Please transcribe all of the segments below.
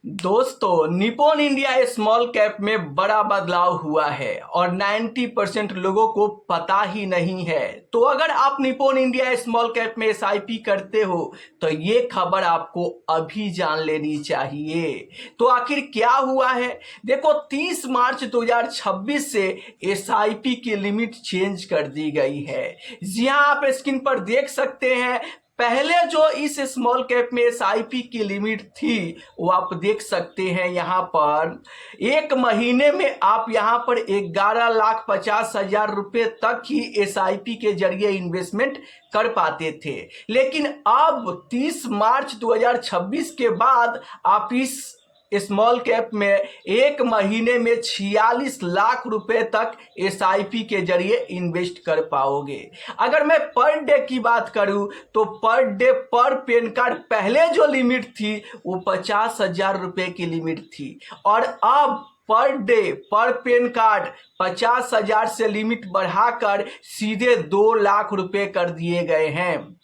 दोस्तों, Nippon India small cap में बड़ा बदलाव हुआ है और 90% लोगों को पता ही नहीं है। तो अगर आप निप्पॉन इंडिया स्मॉल कैप में एसआईपी करते हो तो ये खबर आपको अभी जान लेनी चाहिए। तो आखिर क्या हुआ है? देखो, 30 मार्च 2026 से एसआईपी की लिमिट चेंज कर दी गई है। जी हाँ, आप स्क्रीन पर देख सकते हैं। पहले जो इस स्मॉल कैप में एसआईपी की लिमिट थी वो आप देख सकते हैं। यहाँ पर एक महीने में आप यहाँ पर 11,50,000 रुपए तक ही एसआईपी के जरिए इन्वेस्टमेंट कर पाते थे। लेकिन अब 30 मार्च 2026 के बाद आप इस स्मॉल कैप में एक महीने में 46 लाख रुपए तक एसआईपी के जरिए इन्वेस्ट कर पाओगे। अगर मैं पर डे की बात करूं तो पर डे पर पेन कार्ड पहले जो लिमिट थी वो 50,000 रुपए की लिमिट थी और अब पर डे पर पेन कार्ड 50,000 से लिमिट बढ़ाकर सीधे 2 लाख रुपए कर दिए गए हैं।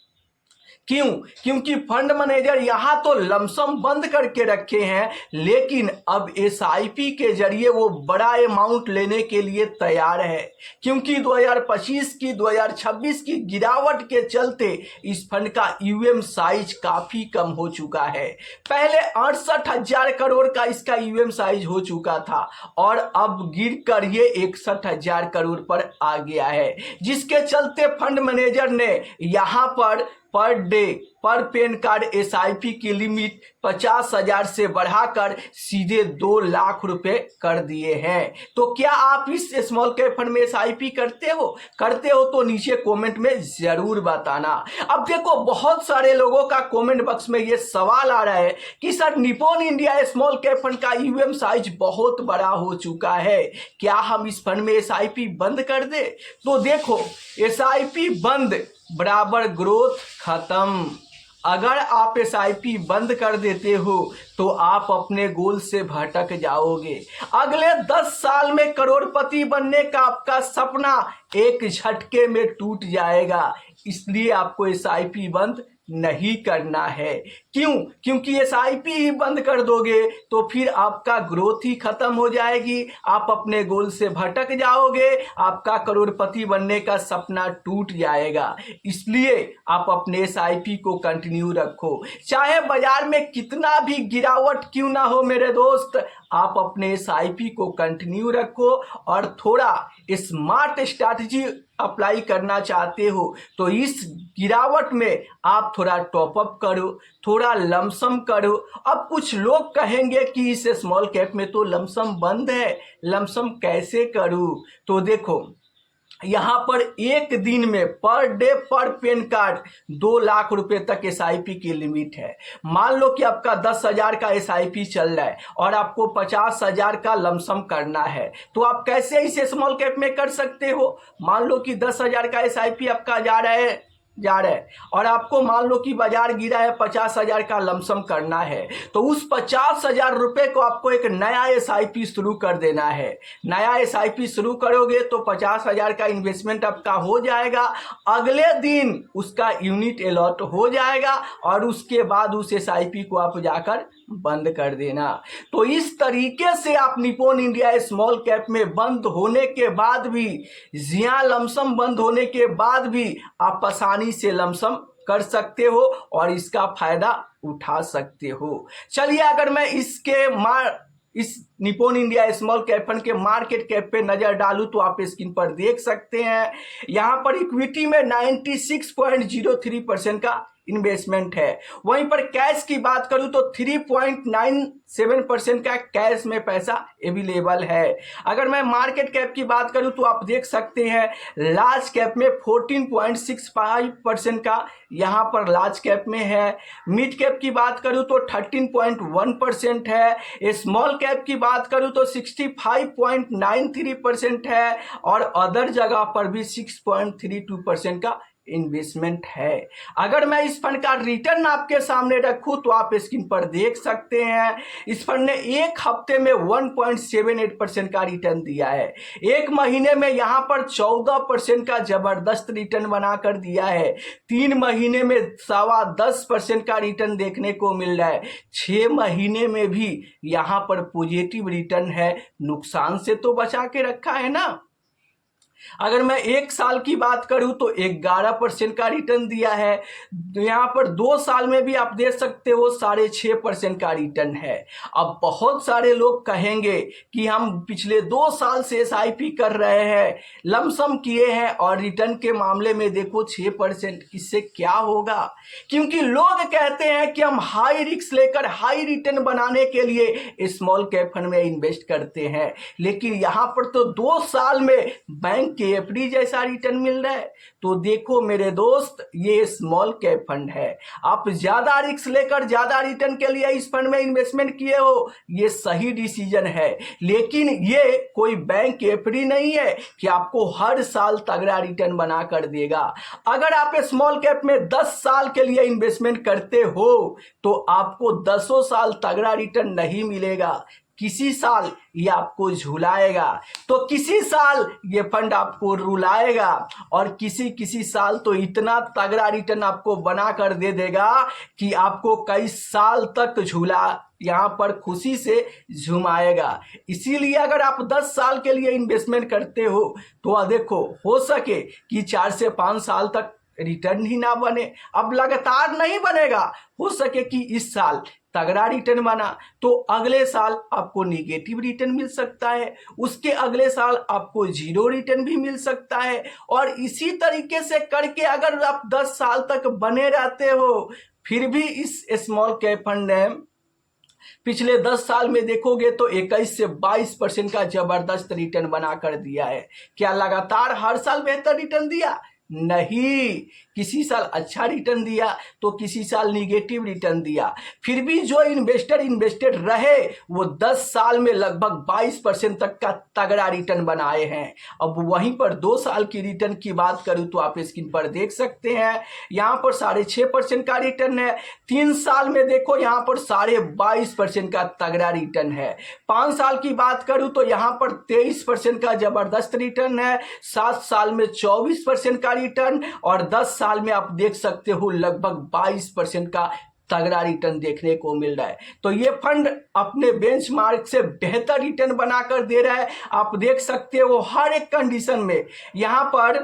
क्यों? क्योंकि फंड मैनेजर यहां तो लमसम बंद करके रखे हैं, लेकिन अब एसआईपी के जरिए वो बड़ा अमाउंट लेने के लिए तैयार है। क्योंकि 2025 की 2026 की गिरावट के चलते इस फंड का यूएम साइज काफी कम हो चुका है। पहले 68,000 करोड़ का इसका यूएम साइज हो चुका था और अब गिर कर ये 61,000 करोड़ पर आ गया है, जिसके चलते फंड मैनेजर ने यहां पर डे पर पेन कार्ड एसआईपी की लिमिट 50,000 से बढ़ाकर सीधे 2 लाख रुपए कर दिए हैं। तो क्या आप इस स्मॉल कैप फंड में एसआईपी करते हो तो नीचे कमेंट में जरूर बताना। अब देखो, बहुत सारे लोगों का कमेंट बॉक्स में ये सवाल आ रहा है कि sir, Nippon India small cap fund का यूएम साइज बहुत बड़ा हो चुका है, क्या हम इस फंड में एसआईपी बंद कर दे? तो देखो, एसआईपी बंद बराबर ग्रोथ खत्म। अगर आप एसआईपी बंद कर देते हो तो आप अपने गोल से भटक जाओगे। अगले 10 साल में करोड़पति बनने का आपका सपना एक झटके में टूट जाएगा। इसलिए आपको एसआईपी बंद नहीं करना है। क्यों? क्योंकि एसआईपी ही बंद कर दोगे तो फिर आपका ग्रोथ ही खत्म हो जाएगी, आप अपने गोल से भटक जाओगे, आपका करोड़पति बनने का सपना टूट जाएगा। इसलिए आप अपने एसआईपी को कंटिन्यू रखो, चाहे बाजार में कितना भी गिरावट क्यों ना हो। मेरे दोस्त, आप अपने एसआईपी को कंटिन्यू रखो और थोड़ा स्मार्ट स्ट्रैटेजी अप्लाई करना चाहते हो तो इस गिरावट में आप थोड़ा टॉपअप करो, थोड़ा लमसम करो। अब कुछ लोग कहेंगे कि इस स्मॉल कैप में तो लमसम बंद है, लमसम कैसे करूं? तो देखो, यहां पर एक दिन में पर डे पर पेन कार्ड 2 लाख रुपए तक एसआईपी की लिमिट है। मान लो कि आपका 10,000 का एसआईपी चल रहा है और आपको 50,000 का लमसम करना है, तो आप कैसे इसे स्मॉल कैप में कर सकते हो? मान लो कि 10,000 का एसआईपी आपका जा रहा है और आपको मान लो कि बाजार गिरा है, 50,000 का लमसम करना है, तो उस 50,000 रुपए को आपको एक नया एसआईपी शुरू कर देना है। नया एसआईपी शुरू करोगे तो 50,000 का इन्वेस्टमेंट आपका हो जाएगा, अगले दिन उसका यूनिट अलॉट हो जाएगा और उसके बाद उस एसआईपी को आप जाकर बंद कर देना। तो इस तरीके से आप निप्पॉन इंडिया स्मॉल कैप में बंद होने के बाद भी, जिया लमसम बंद होने के बाद भी आप आसानी से लमसम कर सकते हो और इसका फायदा उठा सकते हो। चलिए, अगर मैं इस Nippon India small cap fund के मार्केट कैप पे नजर डालूं तो आप स्क्रीन पर देख सकते हैं। यहां पर इक्विटी में 96.03% का इन्वेस्टमेंट है। वहीं पर कैश की बात करूं तो 3.97% का कैश में पैसा अवेलेबल है। अगर मैं मार्केट कैप की बात करूं तो आप देख सकते हैं लार्ज कैप में 14.65% का यहां पर लार्ज कैप में है। मिड कैप की बात करूं तो 13.1% है। स्मॉल कैप की बात करूं तो 65.93% है और अदर जगह पर भी 6.32% का इन्वेस्टमेंट है। अगर मैं इस फंड का रिटर्न आपके सामने रखूं तो आप स्क्रीन पर देख सकते हैं, इस फंड ने एक हफ्ते में 1.78% का रिटर्न दिया है। एक महीने में यहां पर 14% का जबरदस्त रिटर्न बनाकर दिया है। 3 महीने में 10.25% का रिटर्न देखने को मिल रहा है। 6 महीने में भी यहां पर पॉजिटिव रिटर्न है। नुकसान से तो बचा के रखा है ना। अगर मैं 1 साल की बात करूं तो 11% का रिटर्न दिया है। यहां पर 2 साल में भी आप देख सकते हो 6.5% का रिटर्न है। अब बहुत सारे लोग कहेंगे कि हम पिछले 2 साल से एसआईपी कर रहे हैं, लमसम किए हैं और रिटर्न के मामले में देखो 6%, इससे क्या होगा? क्योंकि लोग कहते हैं कि हम हाई रिस्क लेकर हाई रिटर्न बनाने के लिए स्मॉल कैप फंड में इन्वेस्ट करते हैं, लेकिन यहां पर तो 2 साल में बैंक के एफडी जैसा रिटर्न मिल रहा है। तो देखो मेरे दोस्त, ये स्मॉल कैप फंड है। आप ज्यादा रिस्क लेकर ज्यादा रिटर्न के लिए इस फंड में इन्वेस्टमेंट किए हो, ये सही डिसीजन है। लेकिन ये कोई बैंक एफडी नहीं है कि आपको हर साल तगड़ा रिटर्न बना कर देगा। अगर आप स्मॉल कैप में 10 साल के लिए इन्वेस्टमेंट करते हो तो आपको 10 साल तगड़ा रिटर्न नहीं मिलेगा। किसी साल ये आपको झुलाएगा, तो किसी साल ये फंड आपको रुलाएगा और किसी साल तो इतना तगड़ा रिटर्न आपको बना कर दे देगा कि आपको कई साल तक झूला यहां पर खुशी से झुमाएगा। इसीलिए अगर आप 10 साल के लिए इन्वेस्टमेंट करते हो तो देखो, हो सके कि 4 से 5 साल तक रिटर्न ही ना बने। अब लगातार नहीं बनेगा, हो सके कि इस साल तगड़ा रिटर्न बना तो अगले साल आपको निगेटिव रिटर्न मिल सकता है, उसके अगले साल आपको 0 रिटर्न भी मिल सकता है। और इसी तरीके से करके अगर आप 10 साल तक बने रहते हो, फिर भी इस स्मॉल कैप फंड ने पिछले 10 साल में देखोगे तो 21 से 22% का जबरदस्त रिटर्न बना कर दिया है। क्या लगातार हर साल बेहतर रिटर्न दिया? नहीं, किसी साल अच्छा रिटर्न दिया तो किसी साल निगेटिव रिटर्न दिया। फिर भी जो इन्वेस्टर इन्वेस्टेड रहे वो 10 साल में लगभग 22% तक का तगड़ा रिटर्न बनाए हैं। अब वहीं पर 2 साल की रिटर्न की बात करूं तो आप स्क्रीन पर देख सकते हैं, यहां पर 6.5% का रिटर्न है। 3 साल में देखो यहां पर 22.5% का तगड़ा रिटर्न है। 5 साल की बात करूं तो यहां पर 23% का जबरदस्त रिटर्न है। 7 साल में 24% का रिटर्न और 10 साल में आप देख सकते हो लगभग 22% का तगड़ा रिटर्न देखने को मिल रहा है। तो ये फंड अपने बेंचमार्क से बेहतर रिटर्न बनाकर दे रहा है। आप देख सकते हो हर एक कंडीशन में, यहां पर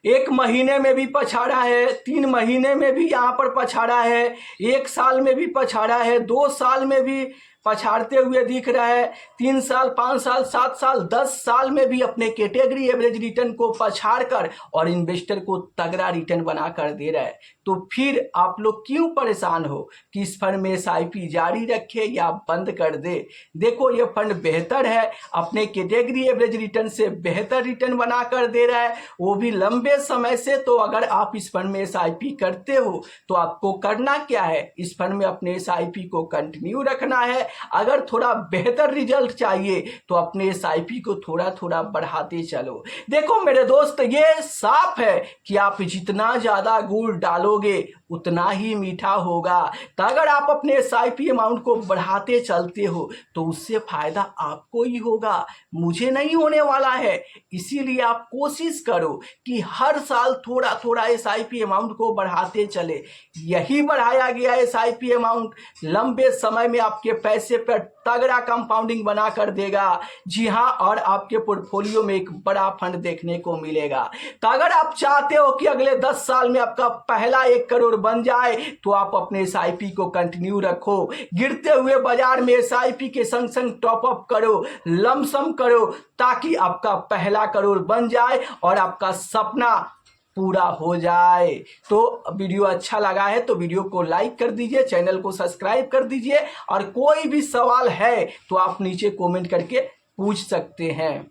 1 महीने में भी पछाड़ा है, 3 महीने में भी यहां पर पछाड़ा है, 1 साल में भी पछाड़ा है, 2 साल में भी पछाड़ते हुए दिख रहा है, 3 साल, 5 साल, 7 साल, 10 साल में भी अपने कैटेगरी एवरेज रिटर्न को पछाड़ कर और इन्वेस्टर को तगड़ा रिटर्न बना कर दे रहा है। तो फिर आप लोग क्यों परेशान हो कि इस फंड में एसआईपी जारी रखे या बंद कर दे? देखो ये फंड बेहतर है, अपने कैटेगरी एवरेज रिटर्न से बेहतर रिटर्न बना कर दे रहा है, वो भी लंबे समय से। तो अगर आप इस फंड में एसआईपी करते हो तो आपको करना क्या है, इस फंड में अपने एसआईपी को कंटिन्यू रखना है। अगर थोड़ा बेहतर रिजल्ट चाहिए तो अपने एसआईपी को थोड़ा थोड़ा बढ़ाते चलो। देखो मेरे दोस्त, ये साफ है कि आप जितना ज्यादा गुड़ डालोगे उतना ही मीठा होगा। तो अगर आप अपने एसआईपी अमाउंट को बढ़ाते चलते हो तो उससे फायदा आपको ही होगा, मुझे नहीं होने वाला है। इसीलिए आप कोशिश करो कि हर साल थोड़ा थोड़ा एसआईपी अमाउंट को बढ़ाते चले। यही बढ़ाया गया एसआईपी अमाउंट लंबे समय में आपके पैसे पर तगड़ा कंपाउंडिंग बना कर देगा। जी हाँ, और आपके पोर्टफोलियो में एक बड़ा फंड देखने को मिलेगा। तो अगर आप चाहते हो कि अगले 10 साल में आपका पहला 1 करोड़ बन जाए तो आप अपने एसआईपी को कंटिन्यू रखो। गिरते हुए बाजार में एसआईपी के संग संग टॉप अप करो, लमसम करो, ताकि आपका पहला करोड़ बन जाए और आपका सपना पूरा हो जाए। तो वीडियो अच्छा लगा है तो वीडियो को लाइक कर दीजिए, चैनल को सब्सक्राइब कर दीजिए और कोई भी सवाल है तो आप नीचे कमेंट करके पूछ सकते हैं।